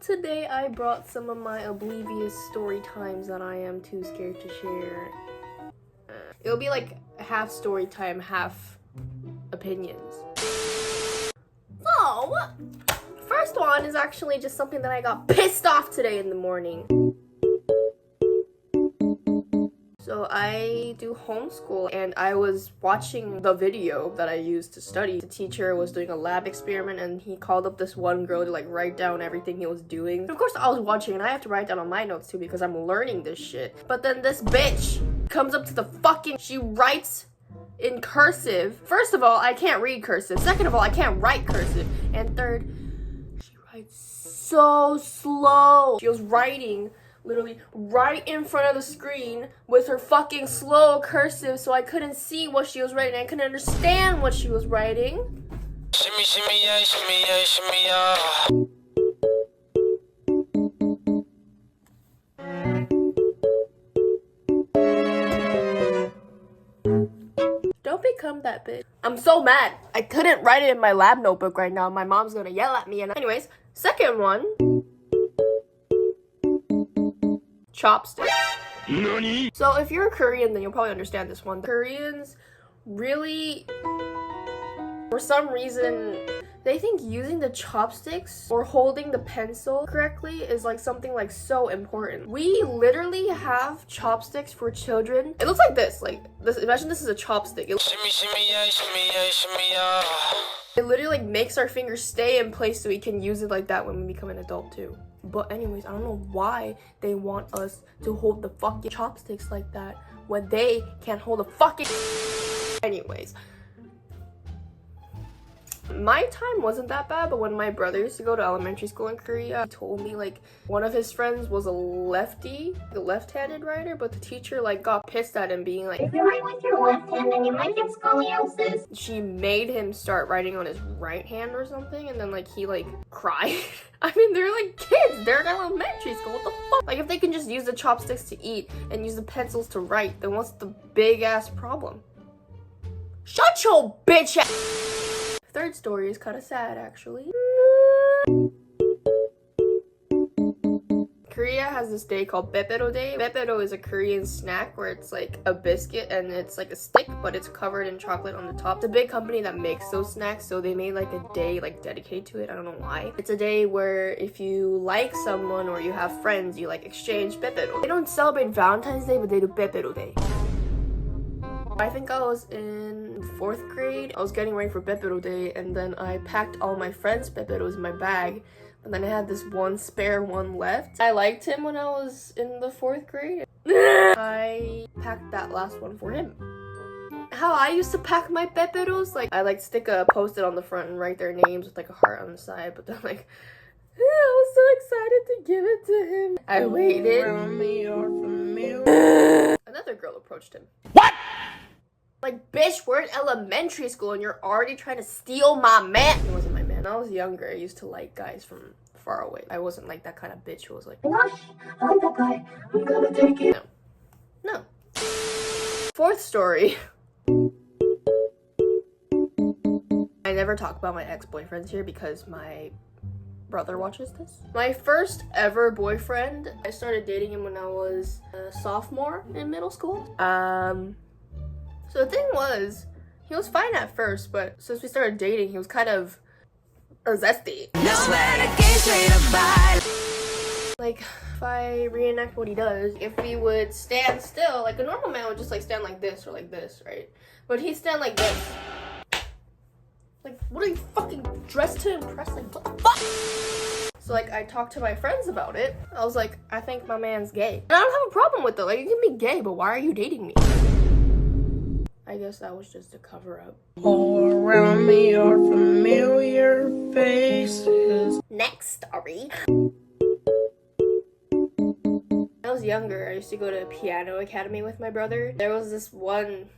today I brought some of my oblivious story times that I am too scared to share. It'll be like half story time, half opinions. So, first one is actually just something that I got pissed off today in the morning. So I do homeschool and I was watching the video that I used to study. The teacher was doing a lab experiment and he called up this one girl to like write down everything he was doing. And of course I was watching and I have to write down on my notes too because I'm learning this shit. But then this bitch comes up to the she writes in cursive. First of all, I can't read cursive. Second of all, I can't write cursive. And third, she writes so slow. She was writing literally right in front of the screen with her fucking slow cursive, so I couldn't see what she was writing. I couldn't understand what she was writing. Shimmy, shimmy, yeah, shimmy, yeah, shimmy, yeah. Don't become that bitch. I'm so mad. I couldn't write it in my lab notebook right now. My mom's gonna yell at me. And anyways, second one. Chopsticks. Nani? So if you're a Korean, then you'll probably understand this one. The Koreans really, for some reason, they think using the chopsticks or holding the pencil correctly is like something like so important. We literally have chopsticks for children. It looks like this, imagine this is a chopstick. It literally like makes our fingers stay in place so we can use it like that when we become an adult too. But anyways, I don't know why they want us to hold the fucking chopsticks like that when they can't hold a fucking... Anyways. My time wasn't that bad, but when my brother used to go to elementary school in Korea, he told me like one of his friends was a left-handed writer, but the teacher like got pissed at him being like, if you write with your left hand, then you might get scoliosis. She made him start writing on his right hand or something, and then like he like cried. I mean, they're like kids, they're in elementary school, what the fuck? Like if they can just use the chopsticks to eat and use the pencils to write, then what's the big ass problem? Shut your bitch ass! Third story is kind of sad, actually. Korea has this day called Pepero Day. Pepero is a Korean snack where it's like a biscuit and it's like a stick, but it's covered in chocolate on the top. It's a big company that makes those snacks, so they made like a day like dedicated to it. I don't know why. It's a day where if you like someone or you have friends, you like exchange Pepero. They don't celebrate Valentine's Day, but they do Pepero Day. I think I was in 4th grade. I was getting ready for Pepero Day and then I packed all my friends' Peperos in my bag. But then I had this one spare one left. I liked him when I was in the 4th grade. I packed that last one for him. How I used to pack my Peperos, like I like stick a post-it on the front and write their names with like a heart on the side, but then like I was so excited to give it to him. I waited. Another girl approached him. What? Like, bitch, we're in elementary school and you're already trying to steal my man. It wasn't my man. When I was younger, I used to like guys from far away. I wasn't like that kind of bitch who was like, gosh, I like that guy. I'm gonna take it. No. Fourth story. I never talk about my ex-boyfriends here because my brother watches this. My first ever boyfriend, I started dating him when I was a sophomore in middle school. So the thing was, he was fine at first, but since we started dating, he was kind of zesty. Like, if I reenact what he does, if we would stand still, like a normal man would just like stand like this or like this, right? But he'd stand like this. Like, what are you fucking dressed to impress? Like, what the fuck? So like, I talked to my friends about it. I was like, I think my man's gay. And I don't have a problem with it. Like, you can be gay, but why are you dating me? I guess that was just a cover-up. All around me are familiar faces. Next story. When I was younger, I used to go to a piano academy with my brother. There was this one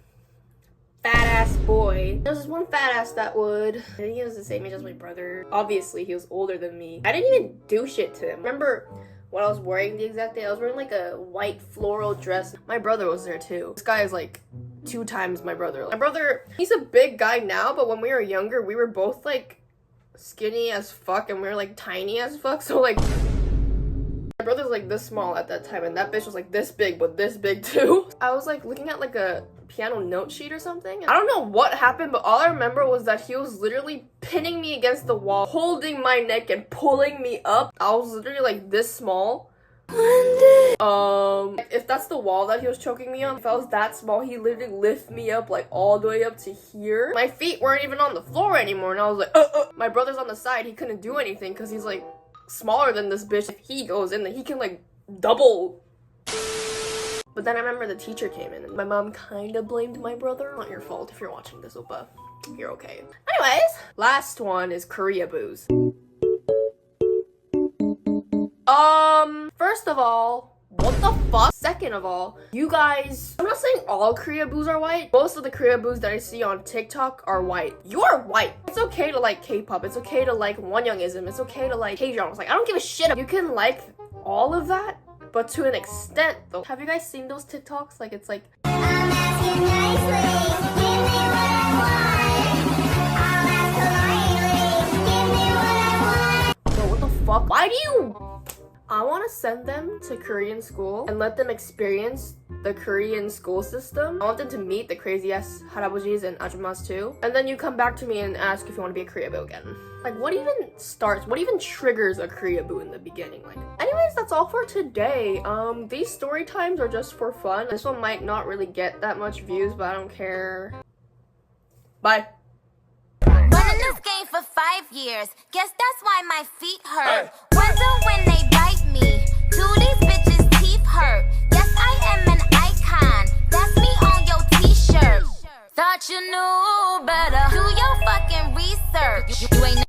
fat-ass boy. There was this one fat-ass that would... I think he was the same age as my brother. Obviously, he was older than me. I didn't even do shit to him. Remember when I was wearing the exact day? I was wearing like a white floral dress. My brother was there too. This guy is like 2 times my brother. My brother, he's a big guy now, but when we were younger, we were both like skinny as fuck and we were like tiny as fuck. So like My brother's like this small at that time, and that bitch was like this big, but this big too. I was like looking at like a piano note sheet or something. I don't know what happened, but all I remember was that he was literally pinning me against the wall, holding my neck and pulling me up. I was literally like this small. If that's the wall that he was choking me on, if I was that small, he literally lifted me up like all the way up to here. My feet weren't even on the floor anymore, and I was like, My brother's on the side, he couldn't do anything because he's like smaller than this bitch. If he goes in, then he can like double. But then I remember the teacher came in and my mom kind of blamed my brother. Not your fault if you're watching this, Oppa. You're okay. Anyways, last one is Korea boos. First of all, what the fuck? Second of all, you guys, I'm not saying all Korea boos are white. Most of the Korea boos that I see on TikTok are white. You're white. It's okay to like K-pop. It's okay to like Wonyoungism. It's okay to like K-dramas. Like, I don't give a shit. You can like all of that, but to an extent though. Have you guys seen those TikToks? Like, it's like, I'm asking nicely, give me what I want. I'll ask politely, give me what I want. bro, what the fuck? Why do you... I want to send them to Korean school and let them experience the Korean school system. I want them to meet the crazy ass 할아버지s and ajumas too. And then you come back to me and ask if you want to be a Korea boo again. Like, what even triggers a Korea boo in the beginning? Like, anyways, that's all for today. These story times are just for fun. This one might not really get that much views, but I don't care. Bye. Running this game for 5 years. Guess that's why my feet hurt. Wonder when they bite me. Do these bitches' teeth hurt? Yes, I am an icon. That's me on your t-shirt. Thought you knew better. Do your fucking research. You ain't